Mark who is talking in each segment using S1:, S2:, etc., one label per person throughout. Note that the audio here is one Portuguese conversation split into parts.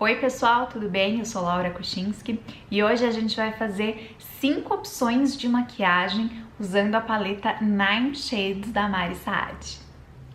S1: Oi pessoal, tudo bem? Eu sou Laura Kuchinski e hoje a gente vai fazer 5 opções de maquiagem usando a paleta Nine Shades da Mari Saad.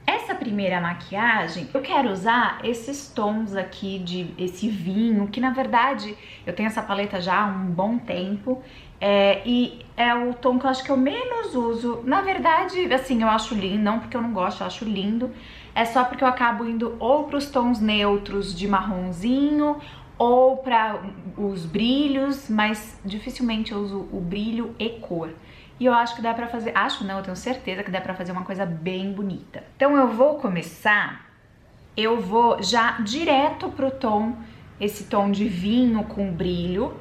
S1: Essa primeira maquiagem, eu quero usar esses tons aqui de esse vinho, que na verdade eu tenho essa paleta já há um bom tempo, e é o tom que eu acho que eu menos uso. Na verdade, assim, eu acho lindo, não porque eu não gosto, eu acho lindo, é só porque eu acabo indo ou para os tons neutros de marronzinho, ou para os brilhos, mas dificilmente eu uso o brilho e cor. E eu acho que dá pra fazer, eu tenho certeza que dá pra fazer uma coisa bem bonita. Então eu vou começar, eu vou já direto pro tom, esse tom de vinho com brilho,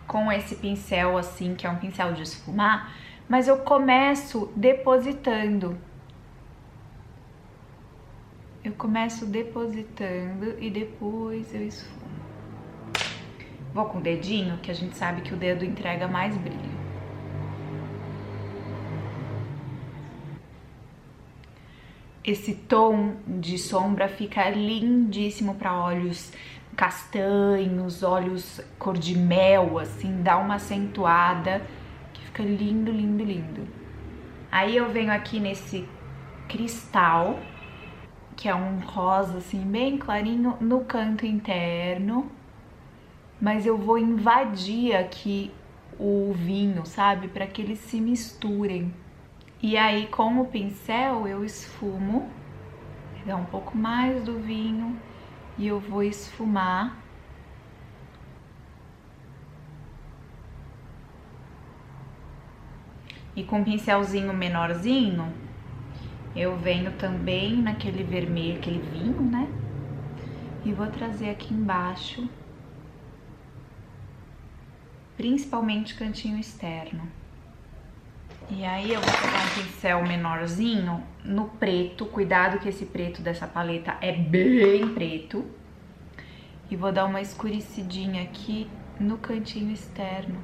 S1: com esse pincel assim, que é um pincel de esfumar, mas eu começo depositando. Eu começo depositando e depois eu esfumo. Vou com o dedinho, que a gente sabe que o dedo entrega mais brilho. Esse tom de sombra fica lindíssimo para olhos castanhos, olhos cor de mel, assim, dá uma acentuada que fica lindo, lindo, lindo. Aí eu venho aqui nesse cristal, que é um rosa assim bem clarinho no canto interno, mas eu vou invadir aqui o vinho, sabe, para que eles se misturem. E aí com o pincel eu esfumo, pegar um pouco mais do vinho e eu vou esfumar. E com um pincelzinho menorzinho, eu venho também naquele vermelho, aquele vinho, né? E vou trazer aqui embaixo, principalmente cantinho externo. E aí eu vou pegar um pincel menorzinho no preto, cuidado que esse preto dessa paleta é bem preto. E vou dar uma escurecidinha aqui no cantinho externo.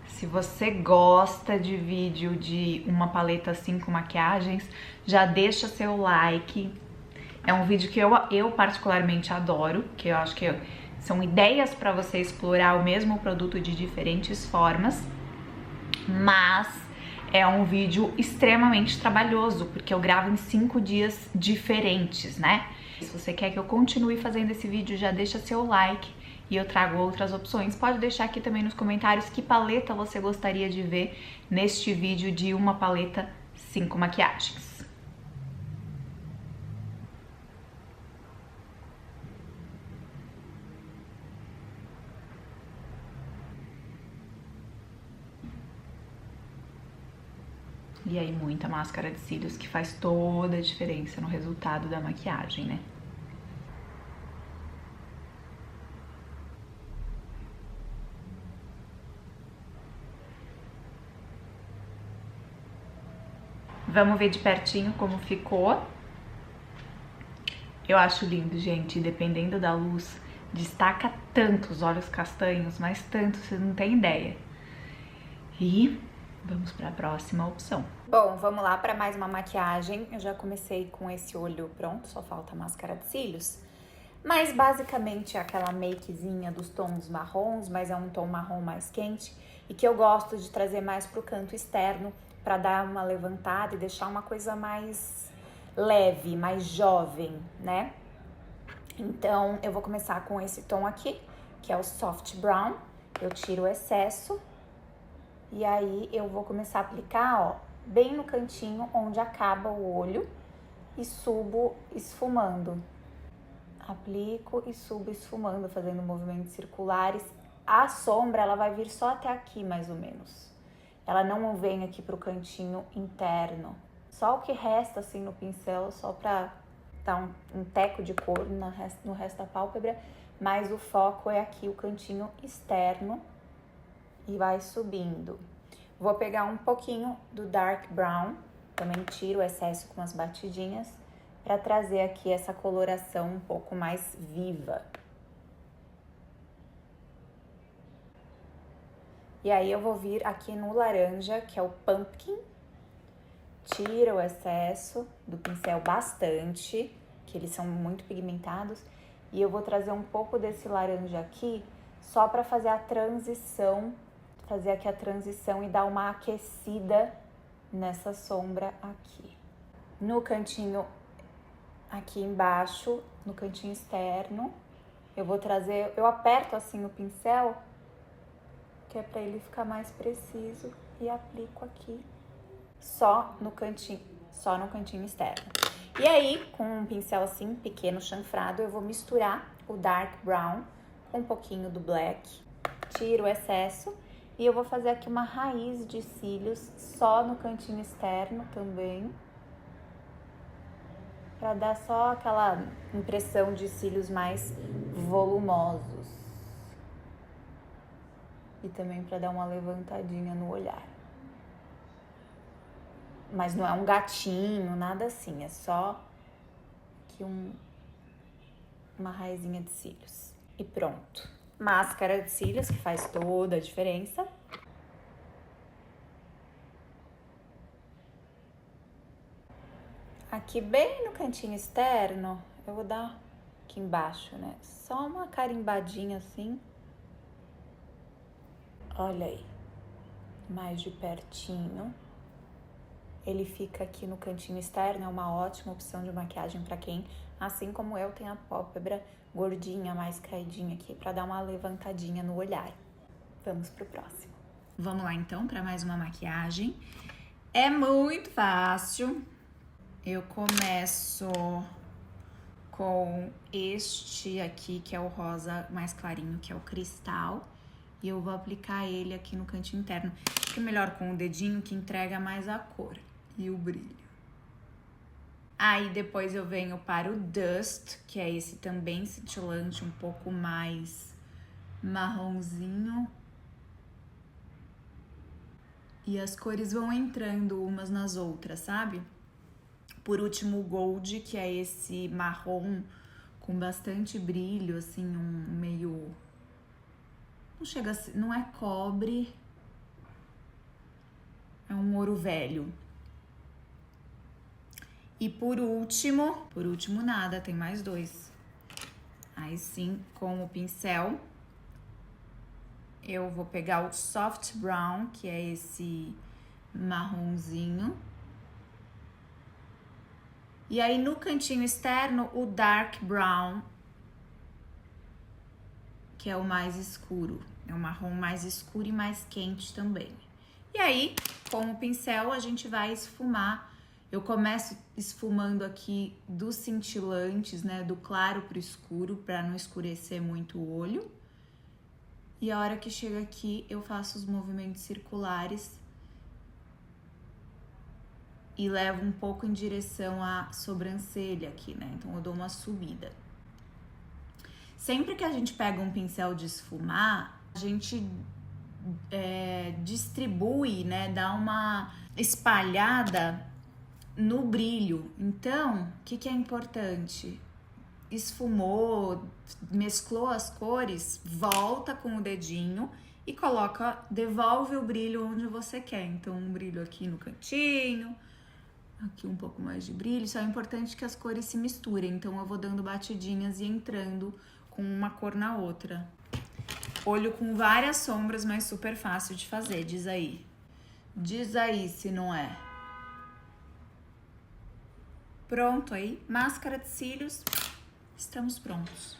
S1: Se você gosta de vídeo de uma paleta assim com maquiagens, já deixa seu like. É um vídeo que eu particularmente adoro, que eu acho que são ideias para você explorar o mesmo produto de diferentes formas, mas é um vídeo extremamente trabalhoso, porque eu gravo em 5 dias diferentes, né? Se você quer que eu continue fazendo esse vídeo, já deixa seu like e eu trago outras opções. Pode deixar aqui também nos comentários que paleta você gostaria de ver neste vídeo de uma paleta 5 maquiagens. E aí muita máscara de cílios que faz toda a diferença no resultado da maquiagem, né? Vamos ver de pertinho como ficou. Eu acho lindo, gente, dependendo da luz, destaca tanto os olhos castanhos, mas tanto, você não tem ideia. E vamos para a próxima opção. Bom, vamos lá para mais uma maquiagem. Eu já comecei com esse olho pronto, só falta a máscara de cílios. Mas basicamente é aquela makezinha dos tons marrons, mas é um tom marrom mais quente e que eu gosto de trazer mais pro canto externo para dar uma levantada e deixar uma coisa mais leve, mais jovem, né? Então eu vou começar com esse tom aqui, que é o Soft Brown. Eu tiro o excesso e aí eu vou começar a aplicar, ó, bem no cantinho onde acaba o olho e subo esfumando. Aplico e subo esfumando, fazendo movimentos circulares. A sombra, ela vai vir só até aqui, mais ou menos. Ela não vem aqui pro cantinho interno. Só o que resta, assim, no pincel, só pra dar um teco de cor no resto da pálpebra. Mas o foco é aqui, o cantinho externo. E vai subindo. Vou pegar um pouquinho do Dark Brown. Também tiro o excesso com as batidinhas, para trazer aqui essa coloração um pouco mais viva. E aí eu vou vir aqui no laranja, que é o Pumpkin. tira o excesso do pincel bastante, que eles são muito pigmentados. E eu vou trazer um pouco desse laranja aqui, só para fazer a transição, fazer aqui a transição e dar uma aquecida nessa sombra aqui. No cantinho aqui embaixo, no cantinho externo, eu vou trazer, eu aperto assim o pincel, que é para ele ficar mais preciso, e aplico aqui só no cantinho externo. E aí, com um pincel assim, pequeno, chanfrado, eu vou misturar o dark brown com um pouquinho do black, tiro o excesso e eu vou fazer aqui uma raiz de cílios só no cantinho externo também, para dar só aquela impressão de cílios mais volumosos. E também para dar uma levantadinha no olhar. Mas não é um gatinho, nada assim, é só aqui uma raizinha de cílios. E pronto. Máscara de cílios, que faz toda a diferença. Aqui bem no cantinho externo, eu vou dar aqui embaixo, né? Só uma carimbadinha assim. Olha aí, mais de pertinho. Ele fica aqui no cantinho externo, é uma ótima opção de maquiagem para quem, assim como eu, tem a pálpebra gordinha, mais caidinha aqui, para dar uma levantadinha no olhar. Vamos pro próximo. Vamos lá então para mais uma maquiagem. É muito fácil. Eu começo com este aqui, que é o rosa mais clarinho, que é o cristal. E eu vou aplicar ele aqui no cantinho interno. Fica melhor com o dedinho, que entrega mais a cor e o brilho. Aí depois eu venho para o Dust, que é esse também cintilante, um pouco mais marronzinho. E as cores vão entrando umas nas outras, sabe? Por último, o Gold, que é esse marrom com bastante brilho, assim, um meio... Não chega a ser, não é cobre, é um ouro velho. E por último nada, tem mais dois. Aí sim, com o pincel, eu vou pegar o Soft Brown, que é esse marronzinho. E aí no cantinho externo, o Dark Brown, que é o mais escuro. É um marrom mais escuro e mais quente também. E aí, com o pincel, a gente vai esfumar. Eu começo esfumando aqui dos cintilantes, né? Do claro pro escuro, para não escurecer muito o olho. E a hora que chega aqui, eu faço os movimentos circulares e levo um pouco em direção à sobrancelha aqui, né? Então, eu dou uma subida. Sempre que a gente pega um pincel de esfumar, a gente distribui, né? Dá uma espalhada no brilho. Então, o que é importante? Esfumou, mesclou as cores, volta com o dedinho e devolve o brilho onde você quer. Então, um brilho aqui no cantinho, aqui um pouco mais de brilho. Só é importante que as cores se misturem. Então, eu vou dando batidinhas e entrando com uma cor na outra. Olho com várias sombras, mas super fácil de fazer, diz aí. Diz aí se não é. Pronto aí, máscara de cílios, estamos prontos.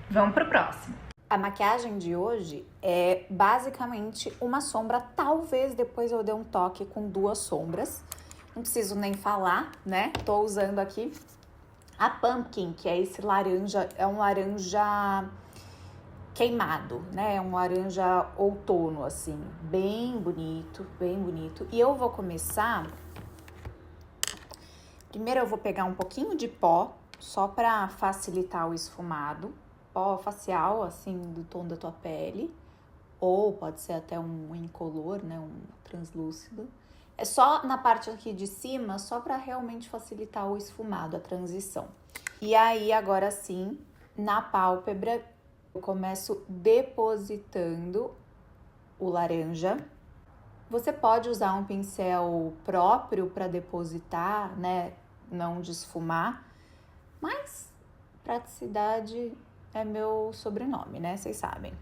S1: Vamos pro próximo. A maquiagem de hoje é basicamente uma sombra, talvez depois eu dê um toque com duas sombras. Não preciso nem falar, né? Tô usando aqui a Pumpkin, que é esse laranja, é um laranja queimado, né? É um laranja outono, assim, bem bonito, bem bonito. E eu vou começar... Primeiro eu vou pegar um pouquinho de pó, só pra facilitar o esfumado. Pó facial, assim, do tom da tua pele. ou pode ser até um incolor, né, um translúcido. É só na parte aqui de cima, só para realmente facilitar o esfumado, a transição. E aí, agora sim, na pálpebra, eu começo depositando o laranja. Você pode usar um pincel próprio para depositar, né, não desfumar, mas praticidade é meu sobrenome, né, vocês sabem.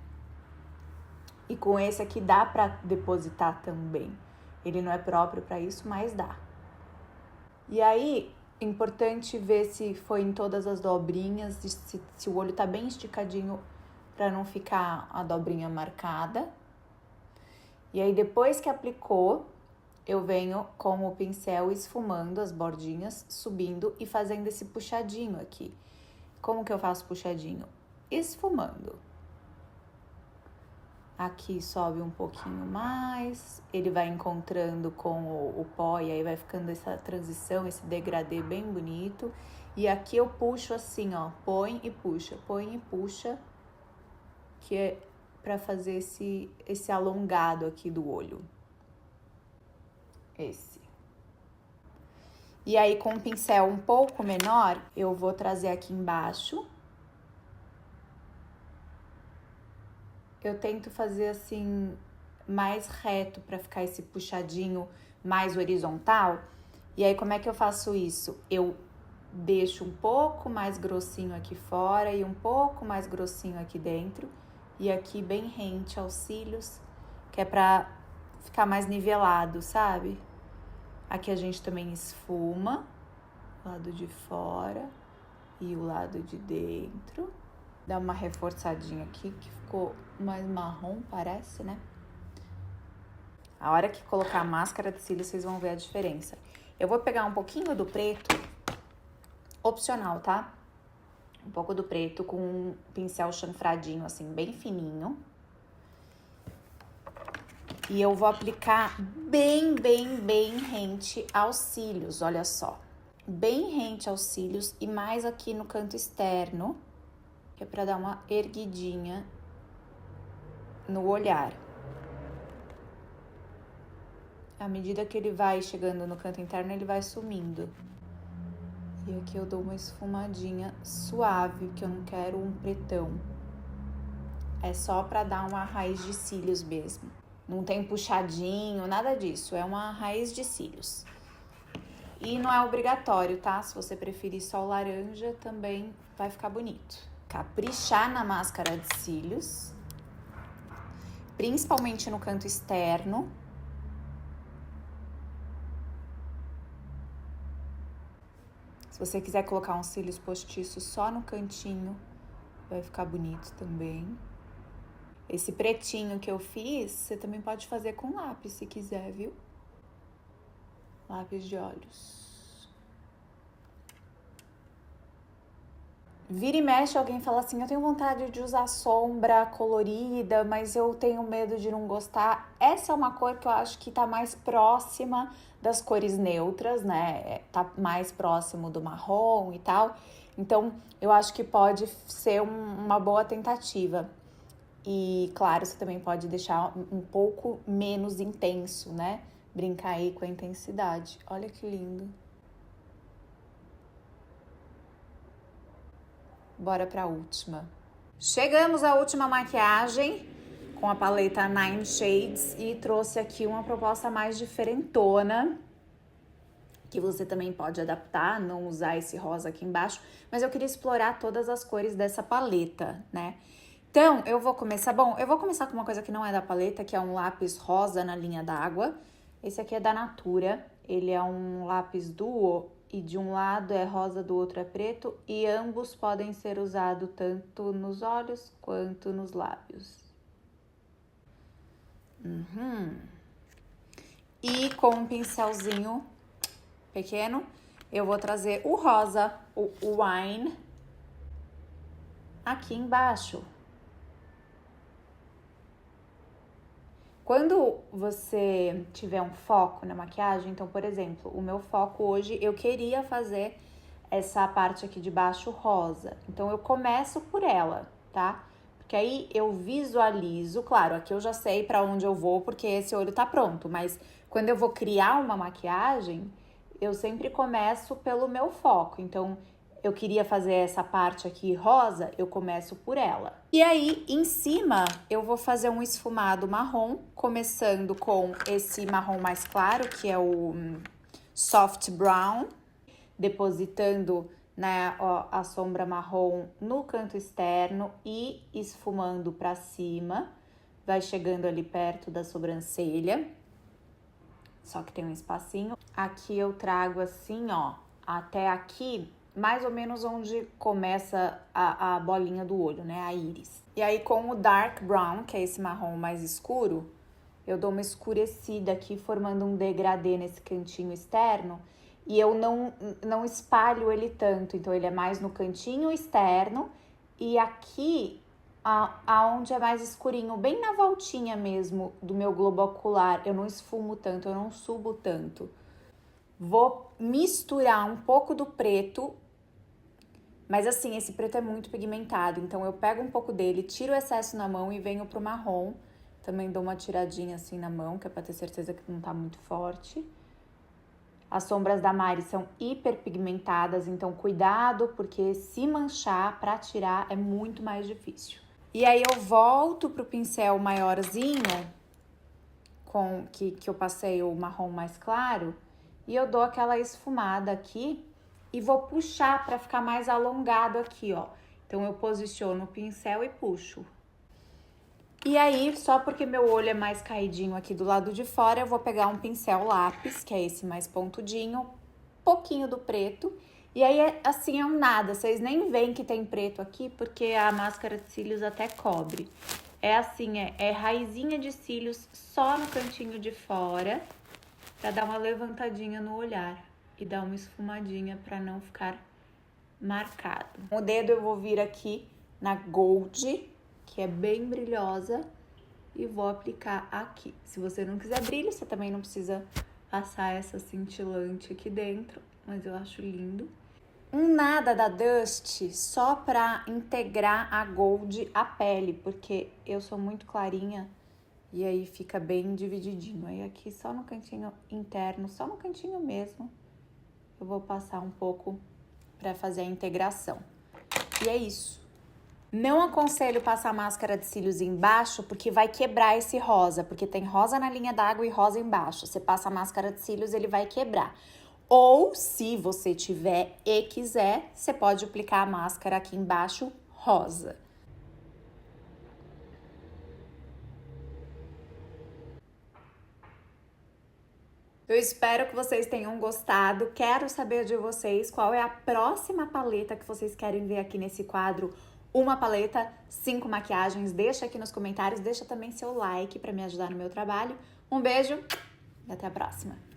S1: E com esse aqui dá para depositar também. Ele não é próprio para isso, mas dá. E aí, importante ver se foi em todas as dobrinhas, se o olho tá bem esticadinho para não ficar a dobrinha marcada. E aí, depois que aplicou, eu venho com o pincel esfumando as bordinhas, subindo e fazendo esse puxadinho aqui. Como que eu faço puxadinho? Esfumando. Aqui sobe um pouquinho mais, ele vai encontrando com o pó e aí vai ficando essa transição, esse degradê bem bonito. E aqui eu puxo assim, ó, põe e puxa, que é pra fazer esse alongado aqui do olho. Esse. E aí com um pincel um pouco menor, eu vou trazer aqui embaixo. Eu tento fazer assim, mais reto para ficar esse puxadinho mais horizontal. E aí, como é que eu faço isso? Eu deixo um pouco mais grossinho aqui fora e um pouco mais grossinho aqui dentro. E aqui bem rente aos cílios, que é pra ficar mais nivelado, sabe? Aqui a gente também esfuma, o lado de fora e o lado de dentro. Dá uma reforçadinha aqui, que ficou mais marrom, parece, né? A hora que colocar a máscara de cílios, vocês vão ver a diferença. Eu vou pegar um pouquinho do preto, opcional, tá? Um pouco do preto com um pincel chanfradinho, assim, bem fininho. E eu vou aplicar bem rente aos cílios, olha só. Bem rente aos cílios e mais aqui no canto externo, que é pra dar uma erguidinha no olhar. À medida que ele vai chegando no canto interno, ele vai sumindo. E aqui eu dou uma esfumadinha suave, que eu não quero um pretão. É só pra dar uma raiz de cílios mesmo. Não tem puxadinho, nada disso. É uma raiz de cílios. E não é obrigatório, tá? Se você preferir só o laranja, também vai ficar bonito. Caprichar na máscara de cílios, principalmente no canto externo. Se você quiser colocar uns cílios postiços só no cantinho, vai ficar bonito também. Esse pretinho que eu fiz, você também pode fazer com lápis, se quiser, viu? Lápis de olhos. Vira e mexe, alguém fala assim, eu tenho vontade de usar sombra colorida, mas eu tenho medo de não gostar. Essa é uma cor que eu acho que tá mais próxima das cores neutras, né? Tá mais próximo do marrom e tal. Então, eu acho que pode ser uma boa tentativa. E, claro, você também pode deixar um pouco menos intenso, né? Brincar aí com a intensidade. Olha que lindo. Bora pra última. Chegamos à última maquiagem com a paleta Nine Shades e trouxe aqui uma proposta mais diferentona, que você também pode adaptar, não usar esse rosa aqui embaixo, mas eu queria explorar todas as cores dessa paleta, né? Então, eu vou começar com uma coisa que não é da paleta, que é um lápis rosa na linha d'água. Esse aqui é da Natura, ele é um lápis duo e de um lado é rosa, do outro é preto, e ambos podem ser usados tanto nos olhos quanto nos lábios. E com um pincelzinho pequeno, eu vou trazer o rosa, o Wine, aqui embaixo. Quando você tiver um foco na maquiagem, então, por exemplo, o meu foco hoje, eu queria fazer essa parte aqui de baixo rosa. Então, eu começo por ela, tá? Porque porque aí eu visualizo, claro, aqui eu já sei pra onde eu vou, porque esse olho tá pronto, mas quando eu vou criar uma maquiagem, eu sempre começo pelo meu foco. Então, eu queria fazer essa parte aqui rosa, eu começo por ela. E aí, em cima, eu vou fazer um esfumado marrom, começando com esse marrom mais claro, que é o Soft Brown, depositando, né, ó, a sombra marrom no canto externo e esfumando pra cima. Vai chegando ali perto da sobrancelha, só que tem um espacinho. Aqui eu trago assim, ó, até aqui, mais ou menos onde começa a bolinha do olho, né, a íris. E aí com o Dark Brown, que é esse marrom mais escuro, eu dou uma escurecida aqui, formando um degradê nesse cantinho externo. E eu não espalho ele tanto, então ele é mais no cantinho externo. E aqui, aonde é mais escurinho, bem na voltinha mesmo do meu globo ocular, eu não esfumo tanto, eu não subo tanto. Vou misturar um pouco do preto, mas assim, esse preto é muito pigmentado, então eu pego um pouco dele, tiro o excesso na mão e venho pro marrom. Também dou uma tiradinha assim na mão, que é pra ter certeza que não tá muito forte. As sombras da Mari são hiper pigmentadas, então cuidado, porque se manchar pra tirar é muito mais difícil. E aí eu volto pro pincel maiorzinho, com que eu passei o marrom mais claro, e eu dou aquela esfumada aqui e vou puxar pra ficar mais alongado aqui, ó. Então eu posiciono o pincel e puxo. E aí, só porque meu olho é mais caidinho aqui do lado de fora, eu vou pegar um pincel lápis, que é esse mais pontudinho, pouquinho do preto. E aí, assim, é um nada, vocês nem veem que tem preto aqui, porque a máscara de cílios até cobre. É assim, é raizinha de cílios só no cantinho de fora, pra dar uma levantadinha no olhar e dar uma esfumadinha pra não ficar marcado. O dedo eu vou vir aqui na Gold, que é bem brilhosa, e vou aplicar aqui. Se você não quiser brilho, você também não precisa passar essa cintilante aqui dentro, mas eu acho lindo. Um nada da Dust só pra integrar a Gold à pele, porque eu sou muito clarinha e aí fica bem divididinho. Aí aqui só no cantinho interno, só no cantinho mesmo, eu vou passar um pouco pra fazer a integração. E é isso. Não aconselho passar máscara de cílios embaixo, porque vai quebrar esse rosa, porque tem rosa na linha d'água e rosa embaixo. Você passa a máscara de cílios, ele vai quebrar. Ou, se você tiver e quiser, você pode aplicar a máscara aqui embaixo rosa. Eu espero que vocês tenham gostado. Quero saber de vocês qual é a próxima paleta que vocês querem ver aqui nesse quadro. Uma paleta, 5 maquiagens. Deixa aqui nos comentários, deixa também seu like para me ajudar no meu trabalho. Um beijo e até a próxima!